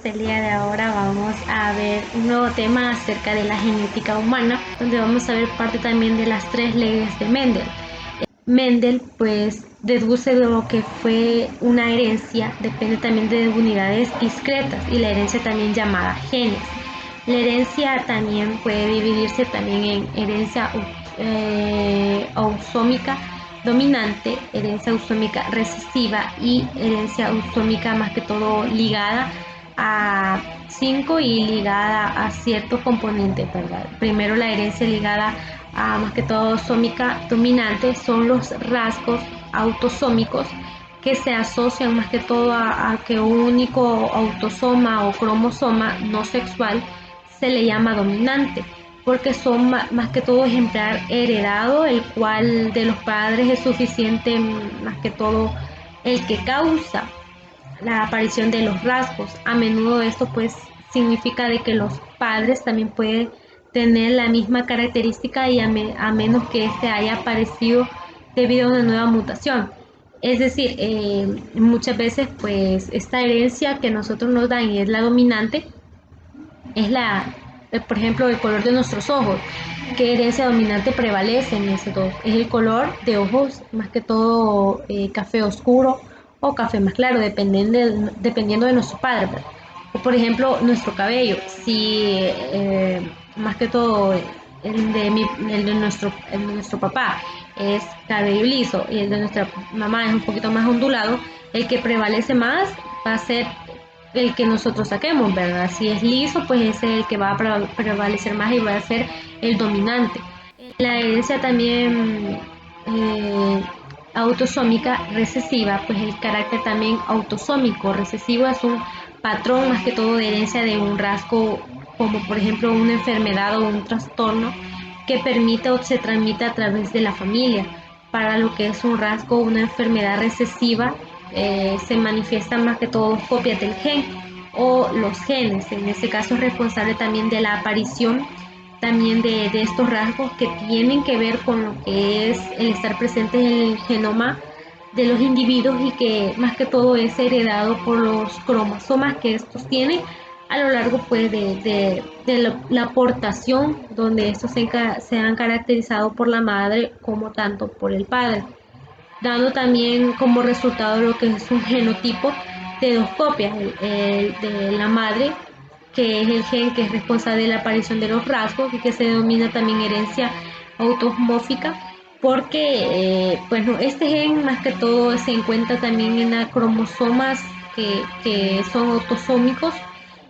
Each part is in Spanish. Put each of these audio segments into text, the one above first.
El día de ahora vamos a ver un nuevo tema acerca de la genética humana, donde vamos a ver parte también de las tres leyes de Mendel. Mendel pues deduce de lo que fue una herencia, depende también de unidades discretas y la herencia también llamada genes. La herencia también puede dividirse también en herencia ausómica dominante, herencia ausómica recesiva y herencia ausómica más que todo ligada a 5 y ligada a ciertos componentes, ¿verdad? Primero la herencia ligada a más que todo sómica dominante son los rasgos autosómicos que se asocian más que todo a que un único autosoma o cromosoma no sexual se le llama dominante porque son más que todo ejemplar heredado, el cual de los padres es suficiente más que todo el que causa la aparición de los rasgos. A menudo esto pues significa de que los padres también pueden tener la misma característica y a menos que este haya aparecido debido a una nueva mutación. Es decir, muchas veces pues esta herencia que nosotros nos dan y es la dominante, es por ejemplo, el color de nuestros ojos. ¿Qué herencia dominante prevalece en ese dos? Es el color de ojos, más que todo café oscuro o café más claro, dependiendo de nuestro padre, ¿verdad? O por ejemplo, nuestro cabello. Si más que todo el de nuestro papá es cabello liso y el de nuestra mamá es un poquito más ondulado, el que prevalece más va a ser el que nosotros saquemos, ¿verdad? Si es liso, pues ese es el que va a prevalecer más y va a ser el dominante. La herencia también autosómica recesiva, pues el carácter también autosómico recesivo es un patrón más que todo de herencia de un rasgo como por ejemplo una enfermedad o un trastorno que permite o se transmite a través de la familia. Para lo que es un rasgo, una enfermedad recesiva, se manifiestan más que todo copias del gen o los genes. En este caso es responsable también de la aparición también de estos rasgos que tienen que ver con lo que es el estar presente en el genoma de los individuos y que más que todo es heredado por los cromosomas que estos tienen a lo largo pues de la aportación donde estos se han caracterizado por la madre como tanto por el padre, dando también como resultado lo que es un genotipo de dos copias, el de la madre, que es el gen que es responsable de la aparición de los rasgos y que se denomina también herencia automórfica, porque bueno, este gen más que todo se encuentra también en las cromosomas que son autosómicos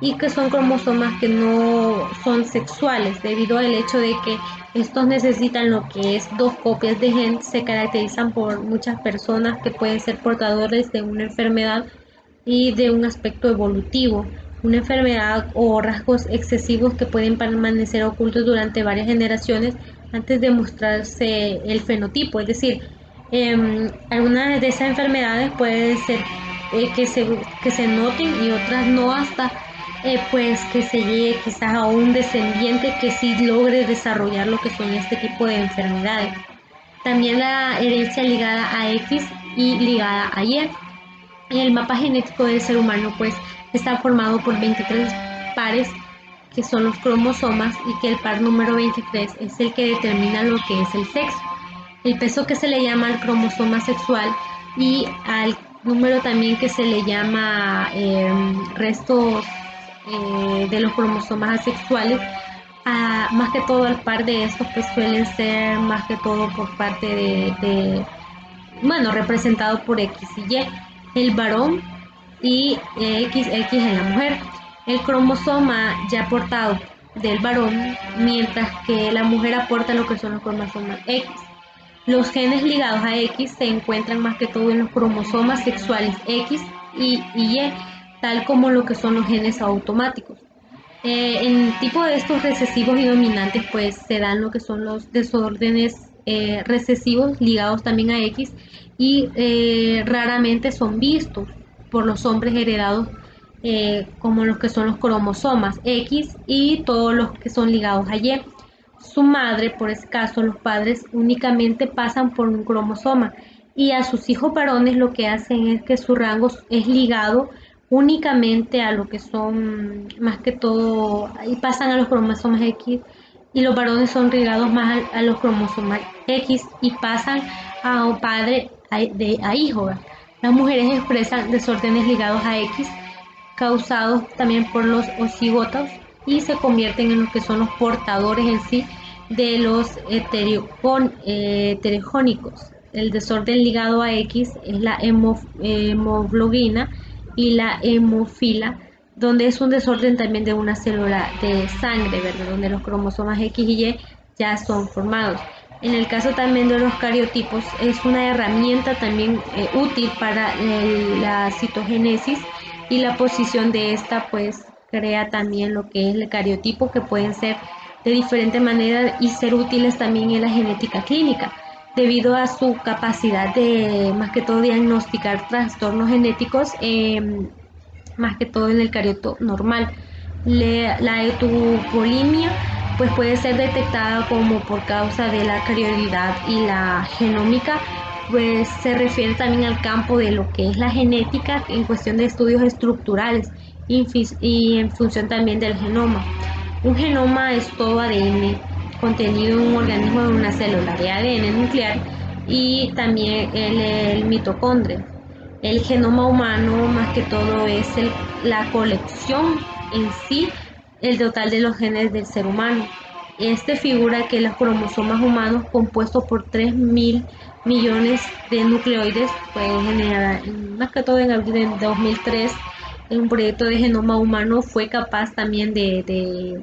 y que son cromosomas que no son sexuales debido al hecho de que estos necesitan lo que es dos copias de gen, se caracterizan por muchas personas que pueden ser portadores de una enfermedad y de un aspecto evolutivo, una enfermedad o rasgos excesivos que pueden permanecer ocultos durante varias generaciones antes de mostrarse el fenotipo, es decir, algunas de esas enfermedades pueden ser que se noten y otras no hasta pues que se llegue quizás a un descendiente que sí logre desarrollar lo que son este tipo de enfermedades. También la herencia ligada a X y ligada a Y. El mapa genético del ser humano pues está formado por 23 pares que son los cromosomas y que el par número 23 es el que determina lo que es el sexo. El peso que se le llama al cromosoma sexual y al número también que se le llama restos de los cromosomas asexuales, más que todo al par de estos pues suelen ser más que todo por parte bueno, representado por X y Y, el varón y XX en la mujer. El cromosoma ya aportado del varón, mientras que la mujer aporta lo que son los cromosomas X. Los genes ligados a X se encuentran más que todo en los cromosomas sexuales X y Y, tal como lo que son los genes automáticos. En tipo de estos recesivos y dominantes, pues se dan lo que son los desórdenes recesivos ligados también a X y raramente son vistos por los hombres heredados como los que son los cromosomas X y todos los que son ligados a Y. Su madre, por ese caso, los padres únicamente pasan por un cromosoma y a sus hijos varones lo que hacen es que su rango es ligado únicamente a lo que son, más que todo, y pasan a los cromosomas X, y los varones son ligados más a los cromosomas X y pasan a un padre a hijo. ¿Verdad? Las mujeres expresan desórdenes ligados a X causados también por los ocigotos y se convierten en lo que son los portadores en sí de los heterogónicos. El desorden ligado a X es la hemoglobina y la hemofila, donde es un desorden también de una célula de sangre, ¿verdad? Donde los cromosomas X y Y ya son formados. En el caso también de los cariotipos, es una herramienta también útil para la citogénesis y la posición de esta pues crea también lo que es el cariotipo que pueden ser de diferente manera y ser útiles también en la genética clínica debido a su capacidad de más que todo diagnosticar trastornos genéticos más que todo en el carioto normal. La etubulimia pues puede ser detectada como por causa de la cariosidad y la genómica, pues se refiere también al campo de lo que es la genética en cuestión de estudios estructurales y en función también del genoma. Un genoma es todo ADN contenido en un organismo de una célula de ADN nuclear y también el mitocondria. El genoma humano más que todo es la colección en sí, el total de los genes del ser humano. Este figura que los cromosomas humanos compuestos por 3.000 millones de nucleoides fue generada más que todo en abril de 2003. Un proyecto de genoma humano fue capaz también de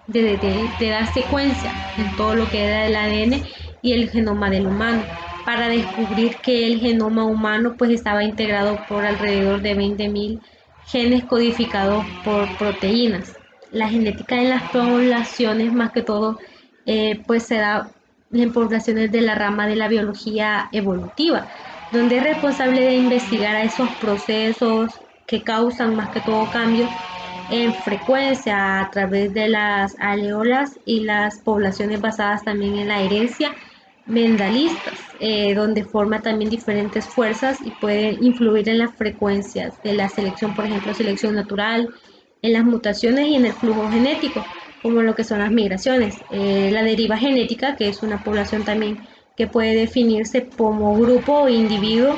dar secuencia en todo lo que era el ADN y el genoma del humano, para descubrir que el genoma humano pues estaba integrado por alrededor de 20.000 genes codificados por proteínas. La genética en las poblaciones más que todo pues se da en poblaciones de la rama de la biología evolutiva, donde es responsable de investigar a esos procesos que causan más que todo cambios en frecuencia a través de las aleolas y las poblaciones basadas también en la herencia mendalistas, donde forma también diferentes fuerzas y puede influir en las frecuencias de la selección, por ejemplo, selección natural, en las mutaciones y en el flujo genético, como lo que son las migraciones. La deriva genética, que es una población también que puede definirse como grupo o individuo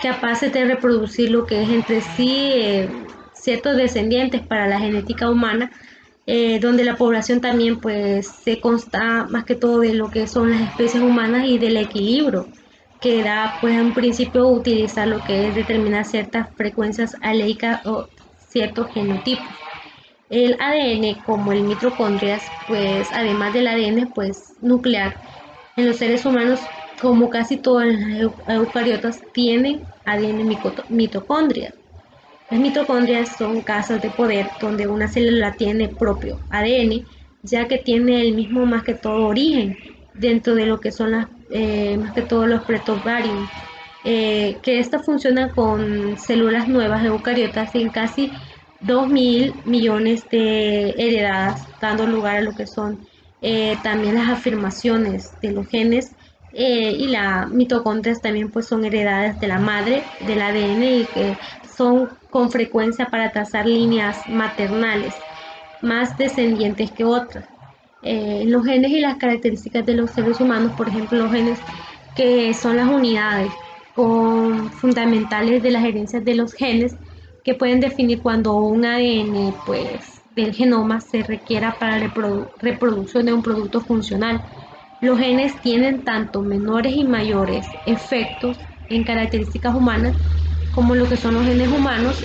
capaces de reproducir lo que es entre sí ciertos descendientes para la genética humana, donde la población también pues se consta más que todo de lo que son las especies humanas y del equilibrio que da pues en principio utilizar lo que es determinar ciertas frecuencias aleicas o ciertos genotipos. El ADN como el mitocondrias, pues además del ADN pues nuclear, en los seres humanos, como casi todas las eucariotas, tienen ADN mitocondrias. Las mitocondrias son casas de poder donde una célula tiene propio ADN, ya que tiene el mismo más que todo origen dentro de lo que son las más que todo los pretobarium, que esta funciona con células nuevas eucariotas en casi 2.000 millones de heredadas, dando lugar a lo que son también las afirmaciones de los genes y las mitocondrias también pues son heredadas de la madre del ADN y que son con frecuencia para trazar líneas maternales más descendientes que otras. Los genes y las características de los seres humanos, por ejemplo, los genes que son las unidades fundamentales de las herencias de los genes que pueden definir cuando un ADN pues, del genoma se requiera para la reproducción de un producto funcional. Los genes tienen tanto menores y mayores efectos en características humanas como lo que son los genes humanos,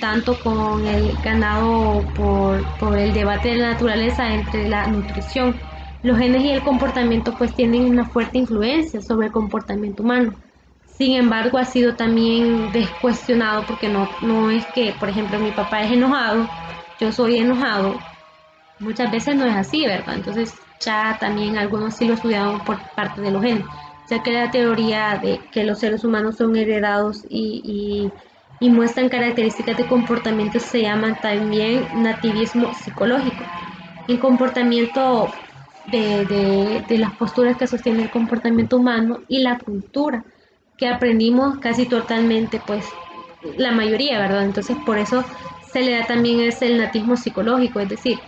tanto con el ganado por el debate de la naturaleza entre la nutrición. Los genes y el comportamiento pues tienen una fuerte influencia sobre el comportamiento humano. Sin embargo, ha sido también descuestionado porque no es que, por ejemplo, mi papá es enojado, yo soy enojado. Muchas veces no es así, ¿verdad? Entonces ya también algunos sí lo estudiaron por parte de los genes, ya que la teoría de que los seres humanos son heredados y muestran características de comportamiento se llama también nativismo psicológico. El comportamiento de las posturas que sostiene el comportamiento humano y la cultura. que aprendimos casi totalmente, pues la mayoría, ¿verdad? Entonces por eso se le da también ese el natismo psicológico, es decir,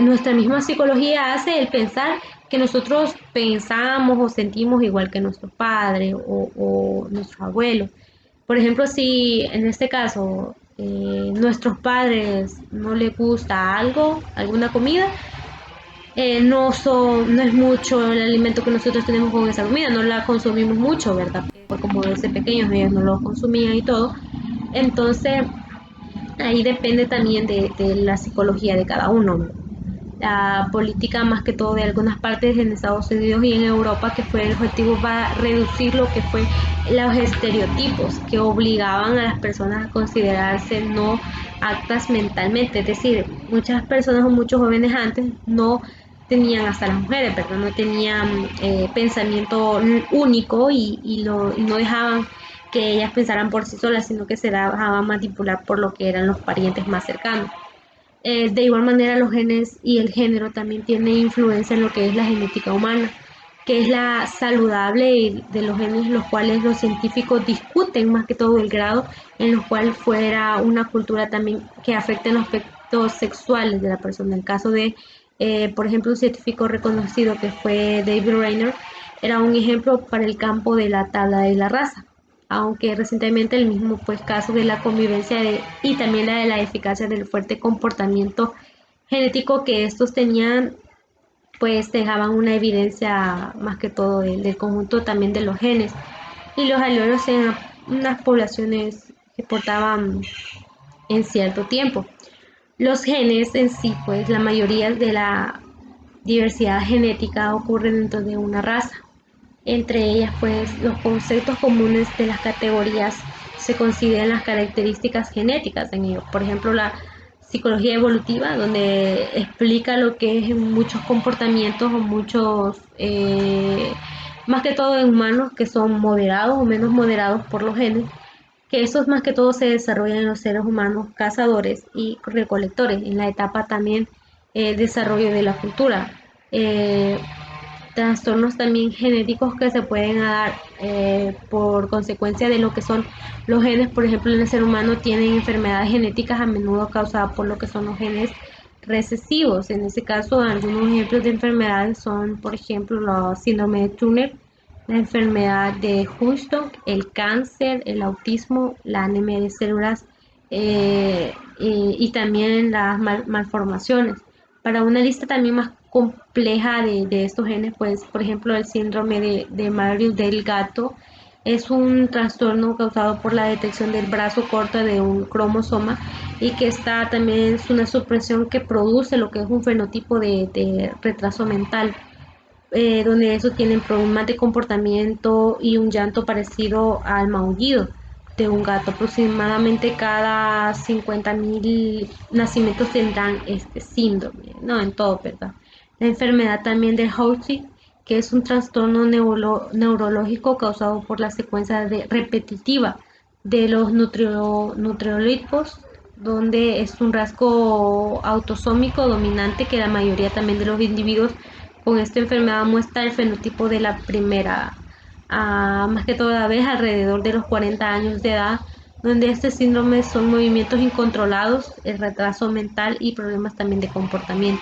nuestra misma psicología hace el pensar que nosotros pensamos o sentimos igual que nuestros padres o nuestros abuelos. Por ejemplo, si en este caso nuestros padres no les gusta algo, alguna comida, no es mucho el alimento que nosotros tenemos con esa comida, no la consumimos mucho, ¿verdad? Pues como desde pequeños ellos no lo consumían y todo. Entonces, ahí depende también de la psicología de cada uno, ¿no? La política más que todo de algunas partes en Estados Unidos y en Europa, que fue el objetivo para reducir lo que fue los estereotipos que obligaban a las personas a considerarse no aptas mentalmente. Es decir, muchas personas o muchos jóvenes antes no tenían, hasta las mujeres, ¿verdad? No tenían pensamiento único y no dejaban que ellas pensaran por sí solas, sino que se dejaban manipular por lo que eran los parientes más cercanos. De igual manera, los genes y el género también tienen influencia en lo que es la genética humana, que es la saludable de los genes, los cuales los científicos discuten más que todo el grado en los cual fuera una cultura también que afecte en los aspectos sexuales de la persona. En el caso de, por ejemplo, un científico reconocido que fue David Rayner, era un ejemplo para el campo de la tabla de la raza, aunque recientemente el mismo pues caso de la convivencia y también la de la eficacia del fuerte comportamiento genético que estos tenían, pues dejaban una evidencia más que todo del conjunto también de los genes y los alelos en unas poblaciones que portaban en cierto tiempo. Los genes en sí, pues la mayoría de la diversidad genética ocurre dentro de una raza. Entre ellas, pues, los conceptos comunes de las categorías se consideran las características genéticas en ellos. Por ejemplo, la psicología evolutiva, donde explica lo que es muchos comportamientos o muchos, más que todo en humanos que son moderados o menos moderados por los genes, que esos más que todo se desarrollan en los seres humanos cazadores y recolectores, en la etapa también desarrollo de la cultura. Eh, Trastornos también genéticos que se pueden dar por consecuencia de lo que son los genes. Por ejemplo, en el ser humano tienen enfermedades genéticas a menudo causadas por lo que son los genes recesivos. En este caso, algunos ejemplos de enfermedades son, por ejemplo, los síndrome de Turner, la enfermedad de Huntington, el cáncer, el autismo, la anemia de células y también las malformaciones. Para una lista también más compleja de estos genes, pues por ejemplo el síndrome de Mario del gato es un trastorno causado por la detección del brazo corto de un cromosoma y que está también es una supresión que produce lo que es un fenotipo de retraso mental, donde eso tienen problemas de comportamiento y un llanto parecido al maullido de un gato. Aproximadamente cada 50.000 nacimientos tendrán este síndrome, ¿no? En todo, ¿verdad? La enfermedad también de Haussig, que es un trastorno neurológico causado por la secuencia repetitiva de los nucleolíticos, donde es un rasgo autosómico dominante que la mayoría también de los individuos con esta enfermedad muestra el fenotipo de la primera, más que toda vez alrededor de los 40 años de edad, donde este síndrome son movimientos incontrolados, el retraso mental y problemas también de comportamiento.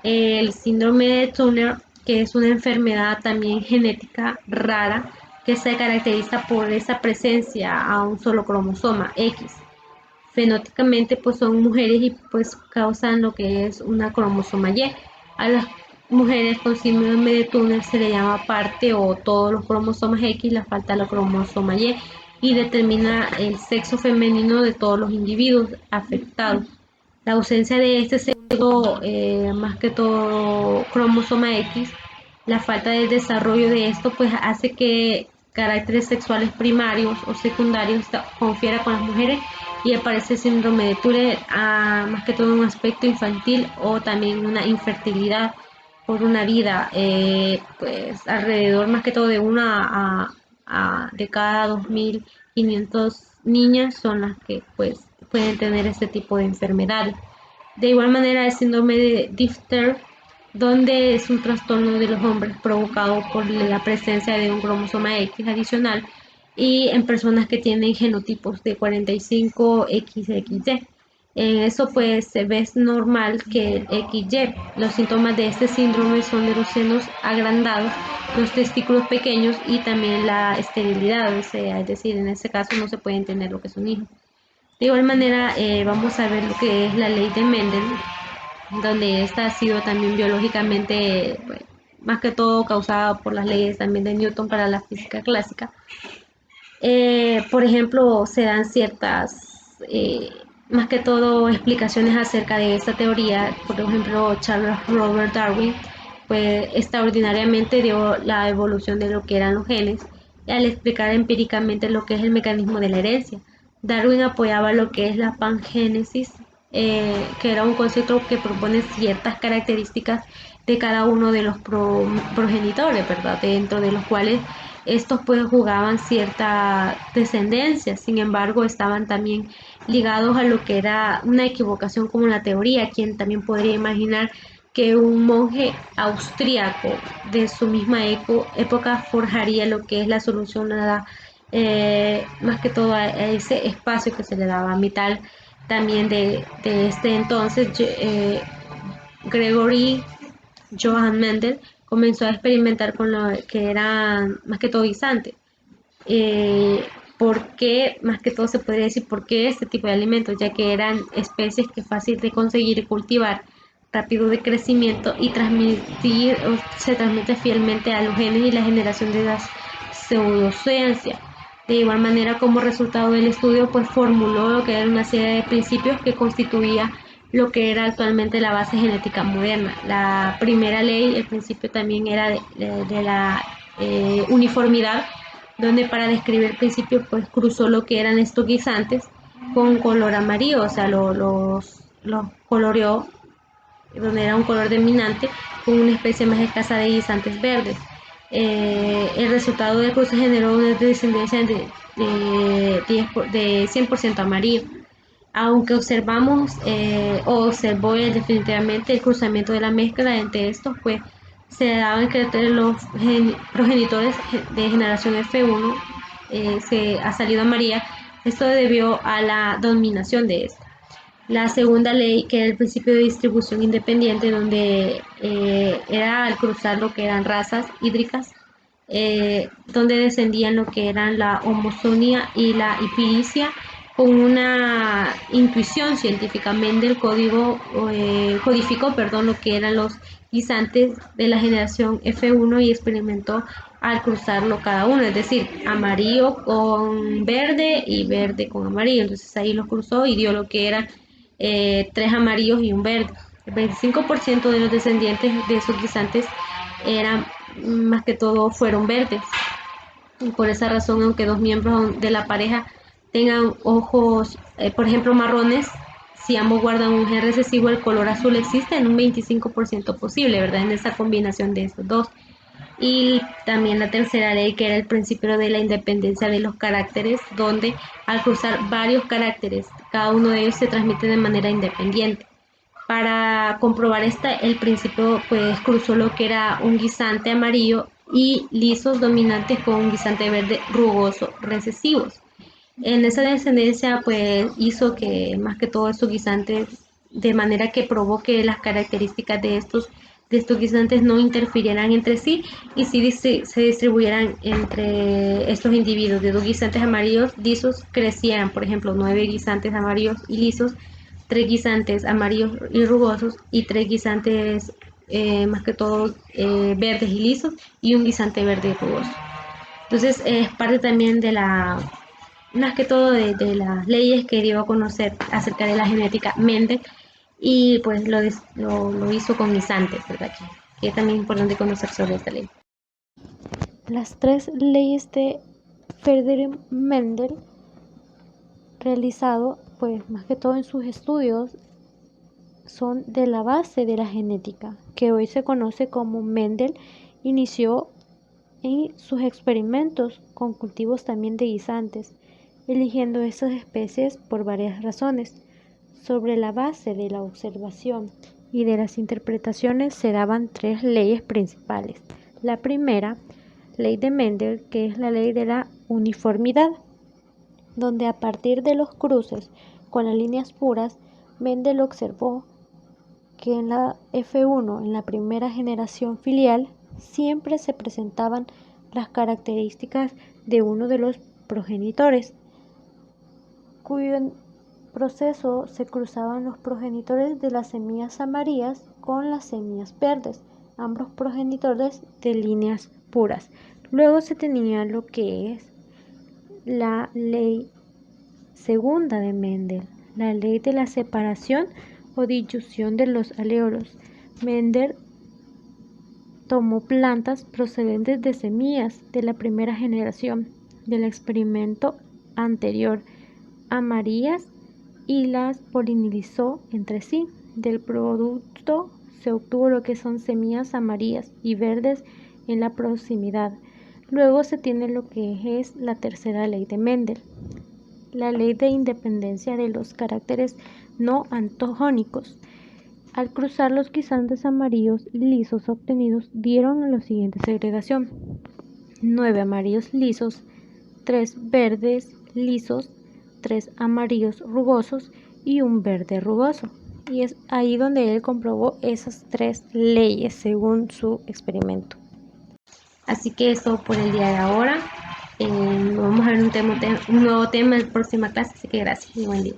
El síndrome de Turner, que es una enfermedad también genética rara, que se caracteriza por esa presencia a un solo cromosoma X. Fenóticamente pues son mujeres y pues causan lo que es una cromosoma Y. A las mujeres con síndrome de Turner se le llama parte o todos los cromosomas X, la falta de la cromosoma y determina el sexo femenino de todos los individuos afectados. La ausencia de este segundo, más que todo cromosoma X, la falta de desarrollo de esto, pues hace que caracteres sexuales primarios o secundarios confiera con las mujeres y aparece síndrome de Tourette, más que todo un aspecto infantil o también una infertilidad por una vida, pues alrededor más que todo de de cada 2.500 niñas son las que pues pueden tener este tipo de enfermedades. De igual manera, el síndrome de Diphtheria donde es un trastorno de los hombres provocado por la presencia de un cromosoma X adicional y en personas que tienen genotipos de 45XXY. En eso pues se ve normal que el XY, los síntomas de este síndrome son de los senos agrandados, los testículos pequeños y también la esterilidad, o sea, es decir, en este caso no se puede entender lo que es un hijo. De igual manera, vamos a ver lo que es la ley de Mendel, donde esta ha sido también biológicamente, pues, más que todo causada por las leyes también de Newton para la física clásica. Por ejemplo, se dan ciertas, más que todo, explicaciones acerca de esta teoría. Por ejemplo, Charles Robert Darwin, pues extraordinariamente dio la evolución de lo que eran los genes y al explicar empíricamente lo que es el mecanismo de la herencia. Darwin apoyaba lo que es la pangénesis, que era un concepto que propone ciertas características de cada uno de los progenitores, ¿verdad? Dentro de los cuales estos pues jugaban cierta descendencia, sin embargo estaban también ligados a lo que era una equivocación como la teoría, quien también podría imaginar que un monje austríaco de su misma época forjaría lo que es la solución a más que todo a ese espacio que se le daba a mitad también de este entonces. Gregory Johann Mendel comenzó a experimentar con lo que eran más que todo guisantes. ¿Por qué? Más que todo se podría decir por qué este tipo de alimentos, ya que eran especies que fácil de conseguir y cultivar, rápido de crecimiento y transmitir o se transmite fielmente a los genes y la generación de la pseudociencia. De igual manera, como resultado del estudio, pues formuló lo que era una serie de principios que constituía lo que era actualmente la base genética moderna. La primera ley, el principio también era de la uniformidad, donde para describir el principio pues cruzó lo que eran estos guisantes con color amarillo, o sea, los coloreó, donde era un color dominante, con una especie más escasa de guisantes verdes. El resultado del cruce generó una descendencia de 100% amarillo. Aunque observamos o observó definitivamente el cruzamiento de la mezcla entre estos, pues se daba entre los progenitores de generación F1 se ha salido a María. Esto debió a la dominación de esta. La segunda ley, que era el principio de distribución independiente, donde era al cruzar lo que eran razas hídricas, donde descendían lo que eran la homozonia y la hipiricia, con una intuición científica. Mendel codificó lo que eran los guisantes de la generación F1 y experimentó al cruzarlo cada uno, es decir, amarillo con verde y verde con amarillo. Entonces ahí los cruzó y dio lo que eran tres amarillos y un verde. El 25% de los descendientes de esos guisantes eran, más que todo, fueron verdes. Y por esa razón, aunque dos miembros de la pareja tengan ojos, por ejemplo, marrones, si ambos guardan un gen recesivo, el color azul existe en un 25% posible, ¿verdad? En esa combinación de estos dos. Y también la tercera ley, que era el principio de la independencia de los caracteres, donde al cruzar varios caracteres, cada uno de ellos se transmite de manera independiente. Para comprobar el principio, pues cruzó lo que era un guisante amarillo y lisos dominantes con un guisante verde rugoso recesivos. En esa descendencia, pues hizo que más que todo estos guisantes, de manera que provoque las características de estos guisantes no interfirieran entre sí y sí se distribuyeran entre estos individuos. De dos guisantes amarillos lisos crecieran, por ejemplo, 9 guisantes amarillos y lisos, 3 guisantes amarillos y rugosos y 3 guisantes más que todo verdes y lisos y un guisante verde y rugoso. Entonces es parte también de más que todo de las leyes que dio a conocer acerca de la genética Mendel y pues lo hizo con guisantes, ¿verdad? Que es también importante conocer sobre esta ley. Las tres leyes de Friedrich Mendel realizado, pues más que todo en sus estudios, son de la base de la genética, que hoy se conoce como Mendel inició en sus experimentos con cultivos también de guisantes, eligiendo estas especies por varias razones, sobre la base de la observación y de las interpretaciones se daban tres leyes principales. La primera, ley de Mendel, que es la ley de la uniformidad, donde a partir de los cruces con las líneas puras, Mendel observó que en la F1, en la primera generación filial, siempre se presentaban las características de uno de los progenitores, cuyo proceso se cruzaban los progenitores de las semillas amarillas con las semillas verdes, ambos progenitores de líneas puras. Luego se tenía lo que es la ley segunda de Mendel, la ley de la separación o disyunción de los alelos. Mendel tomó plantas procedentes de semillas de la primera generación del experimento anterior, amarillas, y las polinizó entre sí. Del producto se obtuvo lo que son semillas amarillas y verdes en la proximidad. Luego se tiene lo que es la tercera ley de Mendel, la ley de independencia de los caracteres no antagónicos. Al cruzar los guisantes amarillos lisos obtenidos dieron la siguiente segregación: 9 amarillos lisos, 3 verdes lisos, 3 amarillos rugosos y un verde rugoso. Y es ahí donde él comprobó esas tres leyes según su experimento. Así que eso por el día de ahora. Vamos a ver un nuevo tema en la próxima clase, así que gracias y buen día.